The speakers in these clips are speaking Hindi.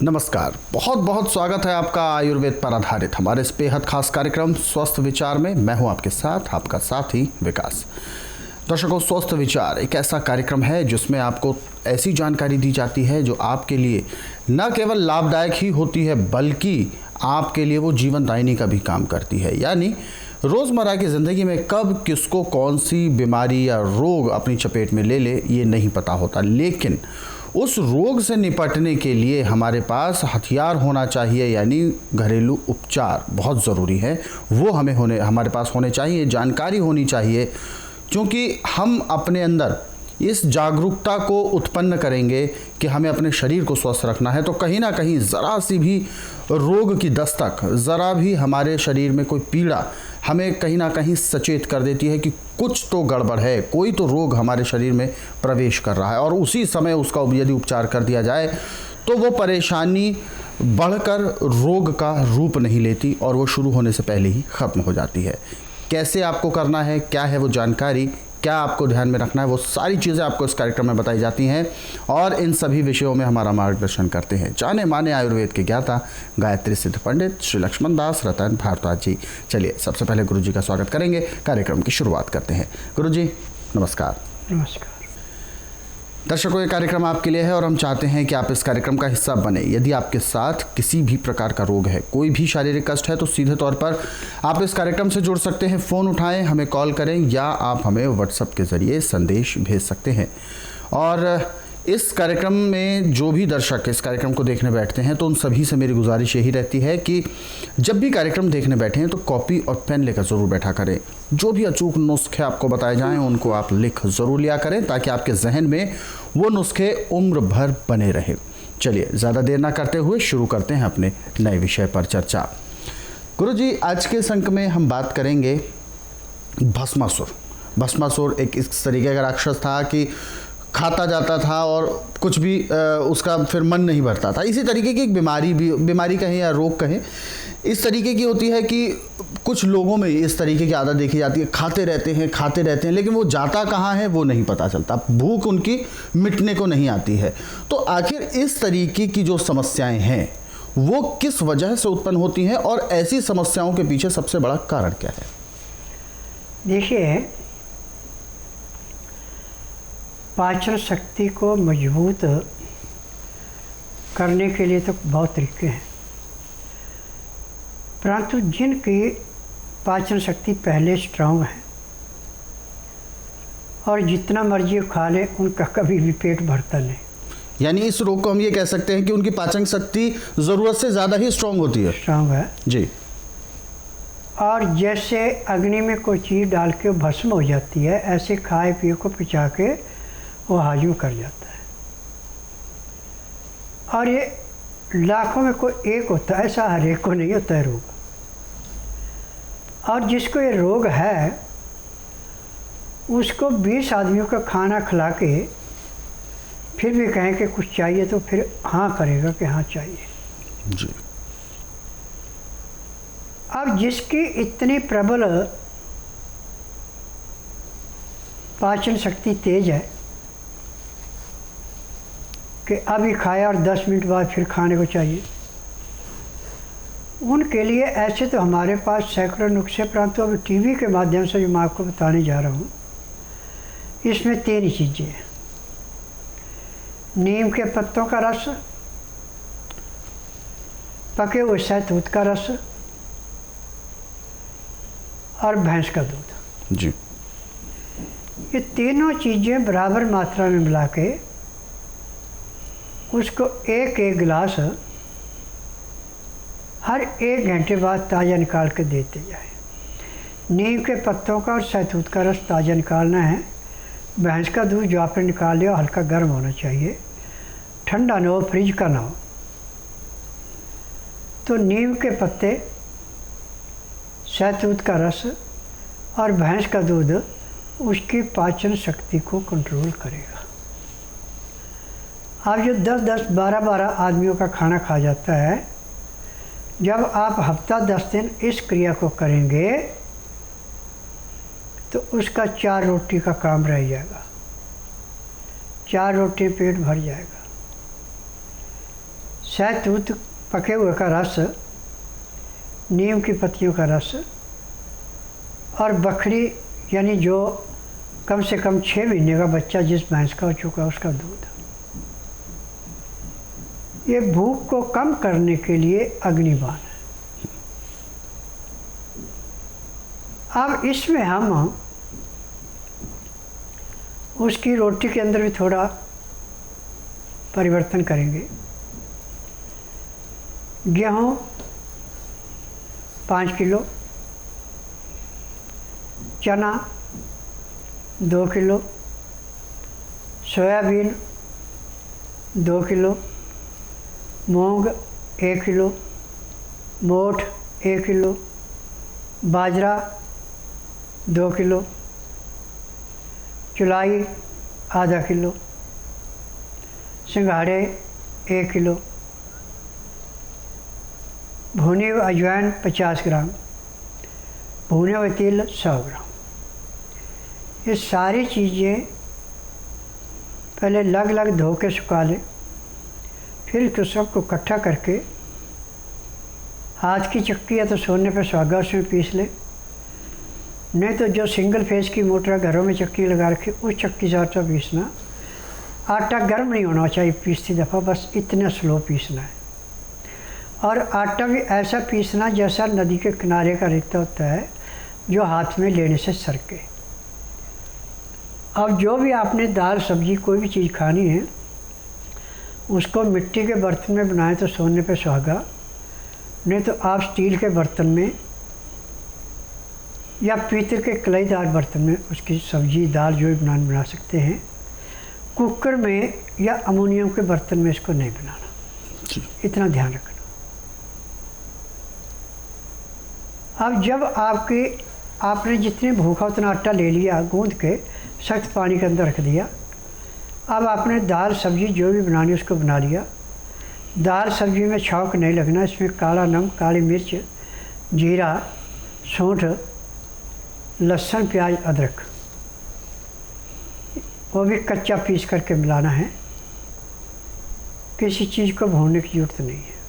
नमस्कार, बहुत बहुत स्वागत है आपका आयुर्वेद पर आधारित हमारे इस बेहद खास कार्यक्रम स्वस्थ विचार में। मैं हूं आपके साथ, आपका साथी विकास। दर्शकों, स्वस्थ विचार एक ऐसा कार्यक्रम है जिसमें आपको ऐसी जानकारी दी जाती है जो आपके लिए न केवल लाभदायक ही होती है बल्कि आपके लिए वो जीवनदायिनी का भी काम करती है। यानी रोज़मर्रा की ज़िंदगी में कब किसको कौन सी बीमारी या रोग अपनी चपेट में ले ले ये नहीं पता होता, लेकिन उस रोग से निपटने के लिए हमारे पास हथियार होना चाहिए, यानी घरेलू उपचार बहुत ज़रूरी है। वो हमारे पास होने चाहिए, जानकारी होनी चाहिए, क्योंकि हम अपने अंदर इस जागरूकता को उत्पन्न करेंगे कि हमें अपने शरीर को स्वस्थ रखना है। तो कहीं ना कहीं ज़रा सी भी रोग की दस्तक, ज़रा भी हमारे शरीर में कोई पीड़ा हमें कहीं ना कहीं सचेत कर देती है कि कुछ तो गड़बड़ है, कोई तो रोग हमारे शरीर में प्रवेश कर रहा है। और उसी समय उसका यदि उपचार कर दिया जाए तो वो परेशानी बढ़कर रोग का रूप नहीं लेती और वो शुरू होने से पहले ही ख़त्म हो जाती है। कैसे आपको करना है, क्या है वो जानकारी, क्या आपको ध्यान में रखना है, वो सारी चीज़ें आपको इस कार्यक्रम में बताई जाती हैं। और इन सभी विषयों में हमारा मार्गदर्शन करते हैं जाने माने आयुर्वेद के ज्ञाता गायत्री सिद्ध पंडित श्री लक्ष्मण दास रतन भारद्वाज जी। चलिए सबसे पहले गुरु जी का स्वागत करेंगे, कार्यक्रम की शुरुआत करते हैं। गुरु जी नमस्कार। नमस्कार दर्शकों, ये कार्यक्रम आपके लिए है और हम चाहते हैं कि आप इस कार्यक्रम का हिस्सा बने। यदि आपके साथ किसी भी प्रकार का रोग है, कोई भी शारीरिक कष्ट है, तो सीधे तौर पर आप इस कार्यक्रम से जुड़ सकते हैं। फ़ोन उठाएं, हमें कॉल करें या आप हमें व्हाट्सएप के ज़रिए संदेश भेज सकते हैं। और इस कार्यक्रम में जो भी दर्शक इस कार्यक्रम को देखने बैठते हैं तो उन सभी से मेरी गुजारिश यही रहती है कि जब भी कार्यक्रम देखने बैठे हैं तो कॉपी और पेन लेकर ज़रूर बैठा करें। जो भी अचूक नुस्खे आपको बताए जाएं उनको आप लिख ज़रूर लिया करें, ताकि आपके जहन में वो नुस्खे उम्र भर बने रहें। चलिए ज़्यादा देर ना करते हुए शुरू करते हैं अपने नए विषय पर चर्चा। गुरु जी, आज के इस अंक में हम बात करेंगे भस्मासुर। भस्मासुर एक इस तरीके का राक्षस था कि खाता जाता था और कुछ भी उसका फिर मन नहीं भरता था। इसी तरीके की एक बीमारी कहें या रोग कहें, इस तरीके की होती है कि कुछ लोगों में इस तरीके की आदत देखी जाती है, खाते रहते हैं, लेकिन वो जाता कहाँ है वो नहीं पता चलता, भूख उनकी मिटने को नहीं आती है। तो आखिर इस तरीके की जो समस्याएं हैं वो किस वजह से उत्पन्न होती हैं और ऐसी समस्याओं के पीछे सबसे बड़ा कारण क्या है? देखिए, पाचन शक्ति को मजबूत करने के लिए तो बहुत तरीके हैं, परंतु जिनकी पाचन शक्ति पहले स्ट्रांग है और जितना मर्जी खा ले उनका कभी भी पेट भरता नहीं। यानी इस रोग को हम ये कह सकते हैं कि उनकी पाचन शक्ति ज़रूरत से ज़्यादा ही स्ट्रांग होती है। स्ट्रांग है जी। और जैसे अग्नि में कोई चीज़ डाल के भस्म हो जाती है, ऐसे खाए पिए को पिचा के वो हाजिम कर जाता है। और ये लाखों में कोई एक होता है, ऐसा हर एक को नहीं होता है रोग। और जिसको ये रोग है उसको 20 आदमियों का खाना खिला के फिर भी कहें कि कुछ चाहिए तो फिर हाँ करेगा कि हाँ चाहिए जी। अब जिसकी इतनी प्रबल पाचन शक्ति तेज है कि अभी खाया और 10 मिनट बाद फिर खाने को चाहिए, उनके लिए ऐसे तो हमारे पास सैकड़ों नुस्खे, परंतु अभी टीवी के माध्यम से जो मैं आपको बताने जा रहा हूँ इसमें 3 चीज़ें हैं। नीम के पत्तों का रस, पके हुए शहतूत का रस और भैंस का दूध जी। ये तीनों चीज़ें बराबर मात्रा में मिला के उसको एक गिलास हर 1 घंटे बाद ताज़ा निकाल के देते जाए। नीम के पत्तों का और शहतूत का रस ताज़ा निकालना है। भैंस का दूध जो आपने निकाल लिया हल्का गर्म होना चाहिए, ठंडा ना हो, फ्रिज का ना हो। तो नीम के पत्ते, शहतूत का रस और भैंस का दूध उसकी पाचन शक्ति को कंट्रोल करेगा। अब जो 10-10, 12-12 आदमियों का खाना खा जाता है, जब आप हफ्ता 10 दिन इस क्रिया को करेंगे तो उसका 4 रोटी का काम रह जाएगा। 4 रोटी पेट भर जाएगा। सहतूत पके हुए का रस, नीम की पत्तियों का रस और बकरी यानी जो कम से कम 6 महीने का बच्चा जिस भैंस का हो चुका उसका दूध। ये भूख को कम करने के लिए अग्निबाण है। अब इसमें हम उसकी रोटी के अंदर भी थोड़ा परिवर्तन करेंगे। गेहूँ 5 किलो, चना 2 किलो, सोयाबीन 2 किलो, मूंग 1 किलो, मोठ 1 किलो, बाजरा 2 किलो, चुलाई आधा किलो, सिंघाड़े 1 किलो, भुने हुए अजवाइन 50 ग्राम, भुने हुए तिल 100 ग्राम। ये सारी चीज़ें पहले अलग अलग धो के सुखा लें, फिर तो सबको इकट्ठा करके हाथ की चक्की या तो सोने पे सुहागा उसमें पीस ले, नहीं तो जो सिंगल फेस की मोटर घरों में चक्की लगा रखी उस चक्की से आटा पीसना। आटा गर्म नहीं होना चाहिए पीसती दफ़ा, बस इतना स्लो पीसना है। और आटा भी ऐसा पीसना जैसा नदी के किनारे का रेता होता है जो हाथ में लेने से सरके। अब जो भी आपने दाल सब्जी कोई भी चीज़ खानी है उसको मिट्टी के बर्तन में बनाएं तो सोने पे सुहागा, नहीं तो आप स्टील के बर्तन में या पीतल के कलाईदार बर्तन में उसकी सब्जी दाल जो भी बना सकते हैं। कुकर में या अमोनियम के बर्तन में इसको नहीं बनाना, इतना ध्यान रखना। अब जब आपने जितनी भूखा उतना आटा ले लिया, गूंद के सख्त पानी के अंदर रख दिया। अब आपने दाल सब्जी जो भी बनानी उसको बना लिया। दाल सब्जी में छौंक नहीं लगना, इसमें काला नमक, काली मिर्च, जीरा, सौंठ, लहसुन, प्याज, अदरक वो भी कच्चा पीस करके मिलाना है। किसी चीज़ को भूनने की ज़रूरत नहीं है।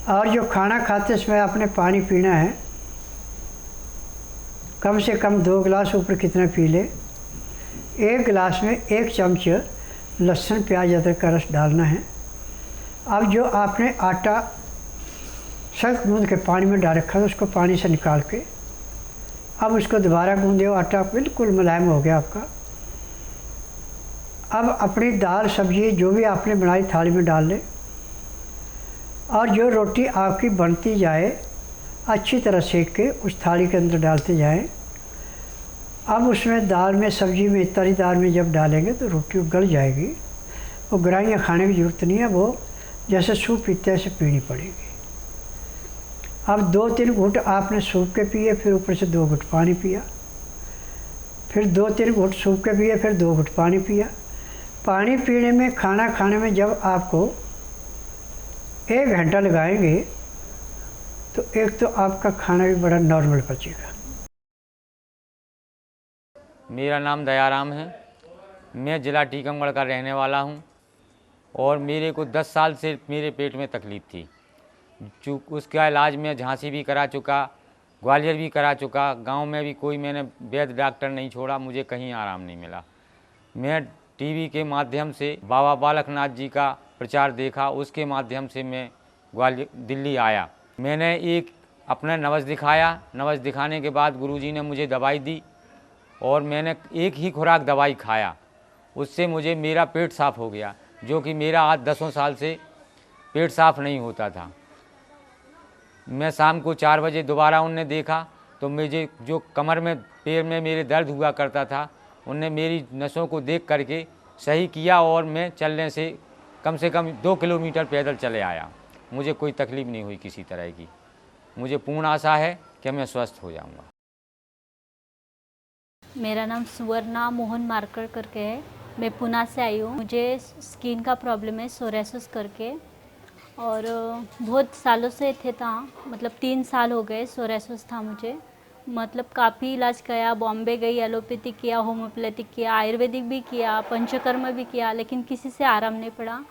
और जो खाना खाते इसमें आपने पानी पीना है, कम से कम 2 गिलास, ऊपर कितना पी ले। 1 गिलास में 1 चम्मच लहसुन, प्याज, अदरक का रस डालना है। अब जो आपने आटा सख्त गूंद के पानी में डाल रखा था उसको पानी से निकाल के अब उसको दोबारा गूंदे, आटा बिल्कुल मुलायम हो गया आपका। अब अपनी दाल सब्जी जो भी आपने बनाई थाली में डाल लें और जो रोटी आपकी बनती जाए अच्छी तरह सेक के उस थाली के अंदर डालते जाएं। अब उसमें दाल में सब्जी में तरी दाल में जब डालेंगे तो रोटी गल जाएगी। वो ग्राइयाँ खाने की ज़रूरत नहीं है, वो जैसे सूप पीते हैं ऐसे पीनी पड़ेगी। अब 2-3 घूंट आपने सूप के पिए, फिर ऊपर से 2 घूंट पानी पिया, फिर 2-3 घूंट सूप के पिए, फिर 2 घूंट पानी पिया। पानी पीने में, खाना खाने में जब आपको 1 घंटा लगाएंगे तो एक तो आपका खाना भी बड़ा नॉर्मल पचेगा। मेरा नाम दयाराम है। मैं ज़िला टीकमगढ़ का रहने वाला हूं और मेरे को 10 साल से मेरे पेट में तकलीफ़ थी। उसका इलाज मैं झांसी भी करा चुका, ग्वालियर भी करा चुका, गांव में भी कोई मैंने वैद्य डॉक्टर नहीं छोड़ा, मुझे कहीं आराम नहीं मिला। मैं टीवी के माध्यम से बाबा बालकनाथ जी का प्रचार देखा, उसके माध्यम से मैं दिल्ली आया। मैंने एक अपना नवस दिखाया। नवस दिखाने के बाद गुरुजी ने मुझे दवाई दी और मैंने एक ही खुराक दवाई खाया। उससे मुझे मेरा पेट साफ़ हो गया, जो कि मेरा आज 10 साल से पेट साफ़ नहीं होता था। मैं शाम को 4 बजे दोबारा उनने देखा तो मुझे जो कमर में, पैर में मेरे दर्द हुआ करता था, उनने मेरी नसों को देख करके सही किया और मैं चलने से कम 2 किलोमीटर पैदल चले आया। मुझे कोई तकलीफ़ नहीं हुई किसी तरह की। मुझे पूर्ण आशा है कि मैं स्वस्थ हो जाऊंगा। मेरा नाम सुवर्णा मोहन मार्कर करके है। मैं पुणे से आई हूँ। मुझे स्किन का प्रॉब्लम है, सोरेसिस करके, और बहुत सालों से थे था, मतलब 3 साल हो गए सोरेसिस था मुझे। मतलब काफ़ी इलाज किया, बॉम्बे गई, एलोपैथिक किया, होम्योपैथिक किया, आयुर्वेदिक भी किया, पंचकर्म भी किया, लेकिन किसी से आराम नहीं पड़ा।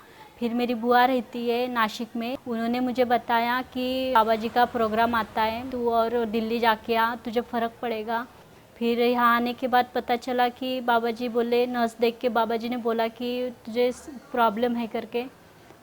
फिर मेरी बुआ रहती है नासिक में, उन्होंने मुझे बताया कि बाबा जी का प्रोग्राम आता है, तू और दिल्ली जाके आ, तुझे फ़र्क पड़ेगा। फिर यहाँ आने के बाद पता चला कि बाबा जी बोले, नर्स देख के बाबा जी ने बोला कि तुझे प्रॉब्लम है करके,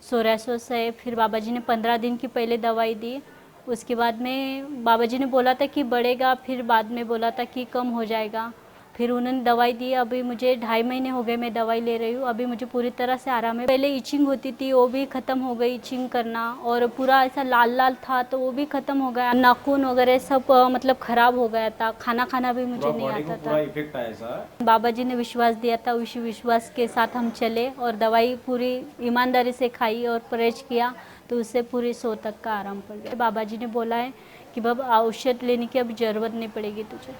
सोरायसिस है। फिर बाबा जी ने 15 दिन की पहले दवाई दी। उसके बाद में बाबा जी ने बोला था कि बढ़ेगा, फिर बाद में बोला था कि कम हो जाएगा। फिर उन्होंने दवाई दी। अभी मुझे 2.5 महीने हो गए मैं दवाई ले रही हूँ। अभी मुझे पूरी तरह से आराम है। पहले इचिंग होती थी, वो भी ख़त्म हो गई इचिंग करना, और पूरा ऐसा लाल लाल था तो वो भी ख़त्म हो गया। नाखून वगैरह सब मतलब ख़राब हो गया था। खाना खाना भी मुझे नहीं आता था। इफेक्ट आया सर। बाबा जी ने विश्वास दिया था, उसी विश्वास के साथ हम चले और दवाई पूरी ईमानदारी से खाई और परहेज किया, तो उससे पूरी 100 तक का आराम पड़ गया। बाबा जी ने बोला है कि बाबा औषध लेने की अब ज़रूरत नहीं पड़ेगी तुझे।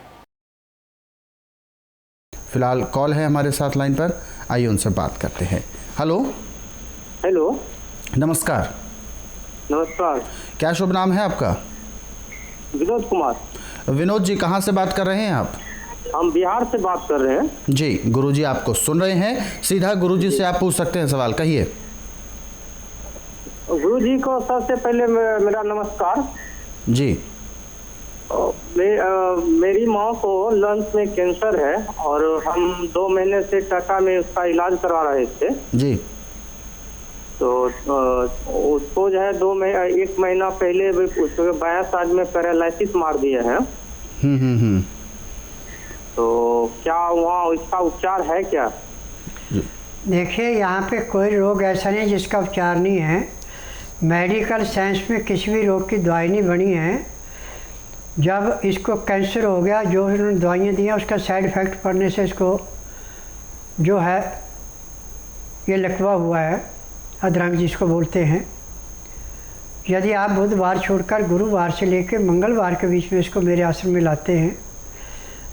फिलहाल कॉल है हमारे साथ लाइन पर, आइए उनसे बात करते हैं। हेलो। हेलो। नमस्कार। नमस्कार। क्या शुभ नाम है आपका? विनोद कुमार। विनोद जी, कहाँ से बात कर रहे हैं आप? हम बिहार से बात कर रहे हैं। जी, गुरुजी आपको सुन रहे हैं। सीधा गुरुजी से आप पूछ सकते हैं सवाल, कहिए। गुरुजी को सबसे पहले मेरा नमस्कार जी। मेरी माँ को लंग्स में कैंसर है और हम 2 महीने से टाटा में उसका इलाज करवा रहे थे। जी। तो उसको जो है 1 महीना पहले उसके 22 आज में पैरालिसिस मार दिए हैं। तो क्या वहाँ उसका उपचार है क्या? देखिए, यहाँ पे कोई रोग ऐसा नहीं जिसका उपचार नहीं है। मेडिकल साइंस में किसी भी रोग की दवाई नहीं बनी है। जब इसको कैंसर हो गया, जो उन्होंने दवाइयाँ दी हैं उसका साइड इफ़ेक्ट पड़ने से इसको जो है ये लकवा हुआ है, अधरंग जिसको बोलते हैं। यदि आप बुधवार छोड़कर गुरुवार से लेकर मंगलवार के बीच में इसको मेरे आश्रम में लाते हैं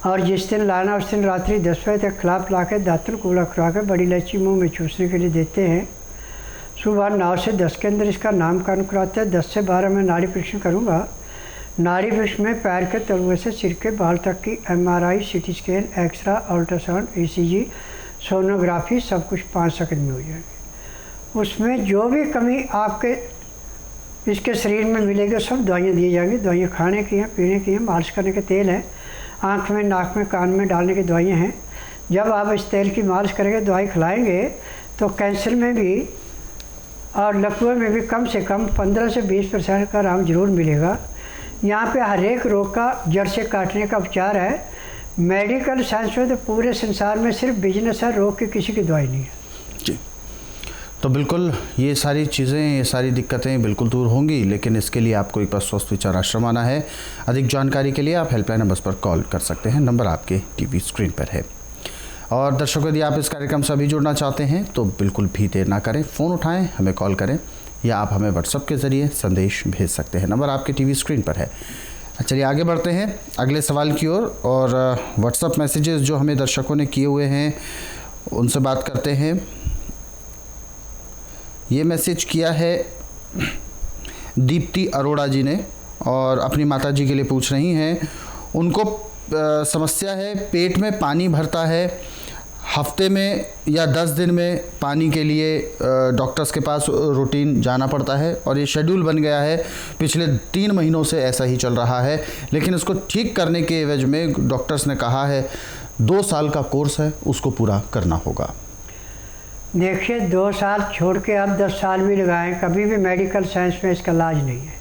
और जिस दिन लाना उस दिन रात्रि 10 बजे तक खिला पिला के दातुन कूला खुरा के बड़ी इलायची मुँह में चूसने के लिए देते हैं। सुबह 9 से 10 के अंदर इसका नामकरण कराते हैं। 10 से 12 में नाड़ी परीक्षण करूँगा। नाड़ी परीक्षण में पैर के तलवे से सिर के बाल तक की MRI, CT scan, X-ray, ultrasound, ECG, sonography सब कुछ 5 सेकंड में हो जाएगी। उसमें जो भी कमी आपके इसके शरीर में मिलेगी सब दवाइयाँ दी जाएंगी। दवाइयाँ खाने की हैं, पीने की हैं, मालिश करने के तेल हैं, आँख में, नाक में, कान में डालने की दवाइयाँ हैं। जब आप इस तेल की मालिश करेंगे, दवाई खिलाएँगे, तो कैंसर में भी और लकवे में भी कम से कम 15 से 20% का आराम जरूर मिलेगा। यहाँ पे हर एक रोग का जड़ से काटने का उपचार है। मेडिकल साइंस में तो पूरे संसार में सिर्फ बिजनेस है, रोग की किसी की दवाई नहीं है। जी, तो बिल्कुल ये सारी चीज़ें, ये सारी दिक्कतें बिल्कुल दूर होंगी, लेकिन इसके लिए आपको एक बार स्वस्थ विचार आश्रम आना है। अधिक जानकारी के लिए आप हेल्पलाइन नंबर्स पर कॉल कर सकते हैं। नंबर आपके टीवी स्क्रीन पर है। और दर्शकों, यदि आप इस कार्यक्रम से अभी जुड़ना चाहते हैं तो बिल्कुल भी देर ना करें, फ़ोन उठाएं, हमें कॉल करें या आप हमें व्हाट्सएप के ज़रिए संदेश भेज सकते हैं। नंबर आपके टीवी स्क्रीन पर है। चलिए आगे बढ़ते हैं अगले सवाल की ओर। और व्हाट्सएप मैसेजेस जो हमें दर्शकों ने किए हुए हैं उनसे बात करते हैं। ये मैसेज किया है दीप्ति अरोड़ा जी ने और अपनी माता जी के लिए पूछ रही हैं। उनको समस्या है, पेट में पानी भरता है, हफ्ते में या 10 दिन में पानी के लिए डॉक्टर्स के पास रूटीन जाना पड़ता है और ये शेड्यूल बन गया है। पिछले 3 महीनों से ऐसा ही चल रहा है, लेकिन इसको ठीक करने के एवज में डॉक्टर्स ने कहा है 2 साल का कोर्स है, उसको पूरा करना होगा। देखिए, 2 साल छोड़ के आप 10 साल भी लगाएं, कभी भी मेडिकल साइंस में इसका इलाज नहीं है।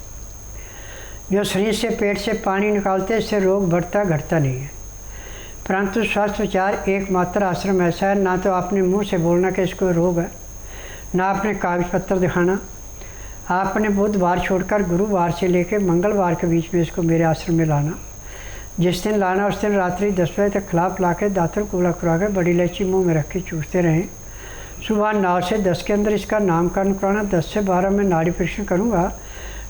जो शरीर से, पेट से पानी निकालते हैं, इससे रोग बढ़ता घटता नहीं है। परंतु स्वस्थ विचार एकमात्र आश्रम ऐसा है, ना तो आपने मुंह से बोलना कि इसको रोग है, ना आपने कागज पत्र दिखाना। आपने बुधवार छोड़कर गुरुवार से लेकर मंगलवार के बीच में इसको मेरे आश्रम में लाना। जिस दिन लाना उस दिन रात्रि 10 बजे तक खिला पिला के दातुन कूला खुरा के बड़ी इलायची मुँह में रख के चूसते रहें। सुबह 9 से 10 के अंदर इसका नामकरण कराना। 10 से 12 में नाड़ी परीक्षण करूँगा।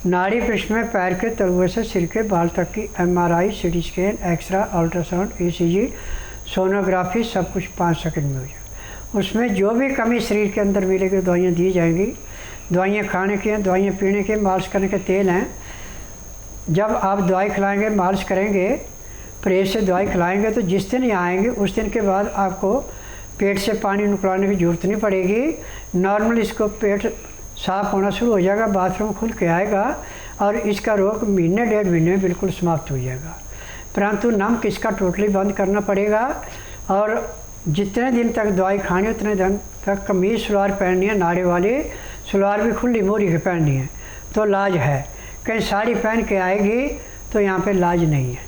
नाड़ी परीक्षण में पैर के तलवे से सिर के बाल तक की MRI, CT scan, X-ray, ultrasound, ECG, sonography सब कुछ 5 सेकंड में हो जाए। उसमें जो भी कमी शरीर के अंदर मिलेगी दवाइयाँ दी जाएंगी। दवाइयाँ खाने की हैं, दवाइयाँ पीने के, मालिश करने के तेल हैं। जब आप दवाई खिलाएँगे, मालिश करेंगे, परहेज से दवाई खिलाएँगे, तो जिस दिन यहाँ आएँगे उस दिन के बाद आपको पेट से पानी निकलवाने की ज़रूरत नहीं पड़ेगी। नॉर्मल इसको पेट साफ होना शुरू हो जाएगा, बाथरूम खुल के आएगा और इसका रोग महीने 1.5 महीने में बिल्कुल समाप्त हो जाएगा। परंतु नमक इसका टोटली बंद करना पड़ेगा और जितने दिन तक दवाई खानी उतने दिन तक कमीज सलवार पहननी है, नाड़े वाली सलवार भी खुली मोरी की पहननी है तो इलाज है। कहीं साड़ी पहन के आएगी तो यहाँ पे इलाज नहीं है।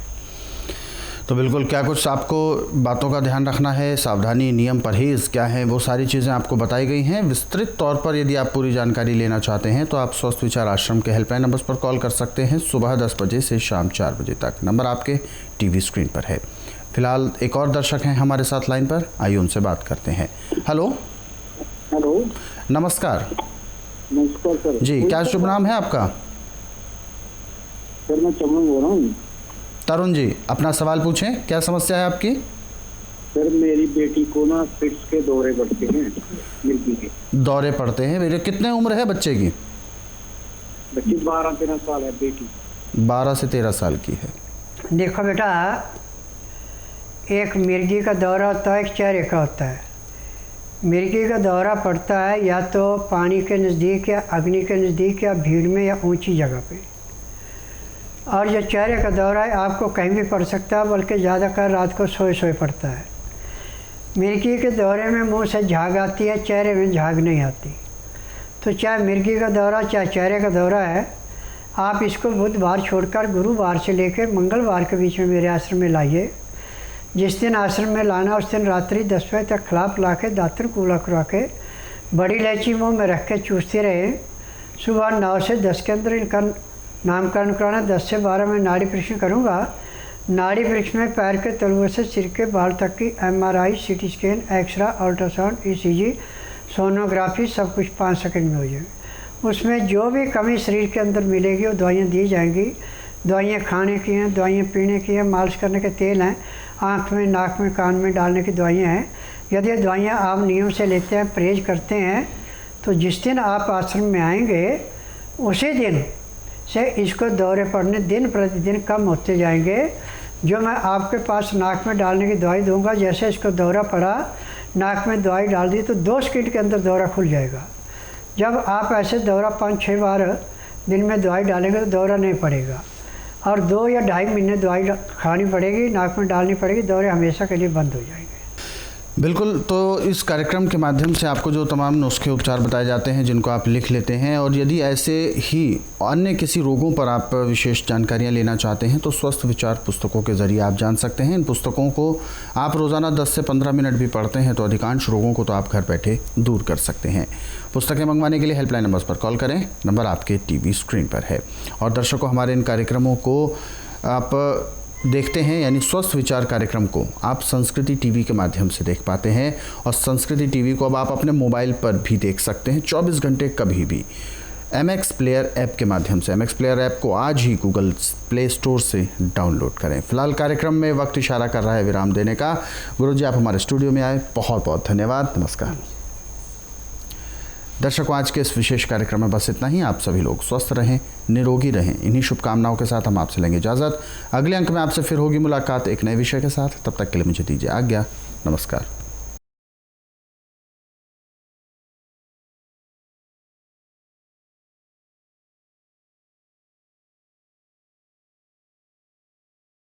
तो बिल्कुल क्या कुछ आपको बातों का ध्यान रखना है, सावधानी, नियम, परहेज़ क्या है, वो सारी चीज़ें आपको बताई गई हैं विस्तृत तौर पर। यदि आप पूरी जानकारी लेना चाहते हैं तो आप स्वस्थ विचार आश्रम के हेल्पलाइन नंबर्स पर कॉल कर सकते हैं सुबह 10 बजे से शाम 4 बजे तक। नंबर आपके टीवी स्क्रीन पर है। फिलहाल एक और दर्शक हैं हमारे साथ लाइन पर, आइए उनसे बात करते हैं। हेलो। हेलो, नमस्कार। नमस्कार सर जी, क्या शुभ नाम है आपका? सर मैं चमन बोल रहा हूँ। तरुण जी, अपना सवाल पूछें, क्या समस्या है आपकी? सर मेरी बेटी को ना फिट्स के दौरे पड़ते हैं, मिर्गी के दौरे पड़ते हैं। मेरे कितने उम्र है बच्चे की? बच्ची 12-13 साल है, बेटी 12 से 13 साल की है। देखो बेटा, एक मिर्गी का दौरा होता है, एक चेहरे का होता है। मिर्गी का दौरा पड़ता है या तो पानी के नज़दीक या अग्नि के नज़दीक या भीड़ में या ऊंची जगह पे। और जो चेहरे का दौरा है आपको कहीं भी पड़ सकता है, बल्कि ज़्यादातर रात को सोए पड़ता है। मिर्गी के दौरे में मुंह से झाग आती है, चेहरे में झाग नहीं आती। तो चाहे मिर्गी का दौरा चाहे चेहरे का दौरा है, आप इसको बुधवार छोड़कर गुरुवार से लेकर मंगलवार के बीच में मेरे आश्रम में लाइए। जिस दिन आश्रम में लाना उस दिन रात्रि 10 बजे तक खिलाफ ला के दातन कूला करवा के बड़ी इलायची मुँह में रख के चूसते रहे। सुबह 9 से 10 के अंदर इनका नामकरण कराना। 10 से 12 में नाड़ी परीक्षण करूँगा। नाड़ी परीक्षण में पैर के तलुए से सिर के बाल तक की MRI, CT scan, X-ray, ultrasound, ECG, sonography सब कुछ 5 सेकंड में हो जाएगी। उसमें जो भी कमी शरीर के अंदर मिलेगी वो दवाइयाँ दी जाएंगी। दवाइयाँ खाने की हैं, दवाइयाँ पीने की हैं, मालिश करने के तेल हैं, आँख में, नाक में, कान में डालने की दवाइयाँ हैं। यदि दवाइयाँ आप नियम से लेते हैं, परहेज करते हैं, तो जिस दिन आप आश्रम में आएंगे उसी दिन से इसको दौरे पड़ने दिन प्रतिदिन कम होते जाएंगे। जो मैं आपके पास नाक में डालने की दवाई दूंगा, जैसे इसको दौरा पड़ा, नाक में दवाई डाल दी तो 2 सेकंड के अंदर दौरा खुल जाएगा। जब आप ऐसे दौरा 5-6 बार दिन में दवाई डालेंगे तो दौरा नहीं पड़ेगा। और 2 या 2.5 महीने दवाई खानी पड़ेगी, नाक में डालनी पड़ेगी, दौरे हमेशा के लिए बंद हो जाएंगे। बिल्कुल। तो इस कार्यक्रम के माध्यम से आपको जो तमाम नुस्खे उपचार बताए जाते हैं जिनको आप लिख लेते हैं, और यदि ऐसे ही अन्य किसी रोगों पर आप विशेष जानकारियां लेना चाहते हैं तो स्वस्थ विचार पुस्तकों के ज़रिए आप जान सकते हैं। इन पुस्तकों को आप रोज़ाना 10 से 15 मिनट भी पढ़ते हैं तो अधिकांश रोगों को तो आप घर बैठे दूर कर सकते हैं। पुस्तकें मंगवाने के लिए हेल्पलाइन नंबर्स पर कॉल करें, नंबर आपके टीवी स्क्रीन पर है। और दर्शकों, हमारे इन कार्यक्रमों को आप देखते हैं, यानी स्वस्थ विचार कार्यक्रम को आप संस्कृति टीवी के माध्यम से देख पाते हैं। और संस्कृति टीवी को अब आप अपने मोबाइल पर भी देख सकते हैं 24 घंटे कभी भी MX प्लेयर ऐप के माध्यम से। MX प्लेयर ऐप को आज ही गूगल प्ले स्टोर से डाउनलोड करें। फिलहाल कार्यक्रम में वक्त इशारा कर रहा है विराम देने का। गुरुजी, आप हमारे स्टूडियो में आए, बहुत बहुत धन्यवाद। नमस्कार। दर्शकों, आज के इस विशेष कार्यक्रम में बस इतना ही। आप सभी लोग स्वस्थ रहें, निरोगी रहें, इन्हीं शुभकामनाओं के साथ हम आपसे लेंगे इजाज़त। अगले अंक में आपसे फिर होगी मुलाकात एक नए विषय के साथ। तब तक के लिए मुझे दीजिए आज्ञा। नमस्कार।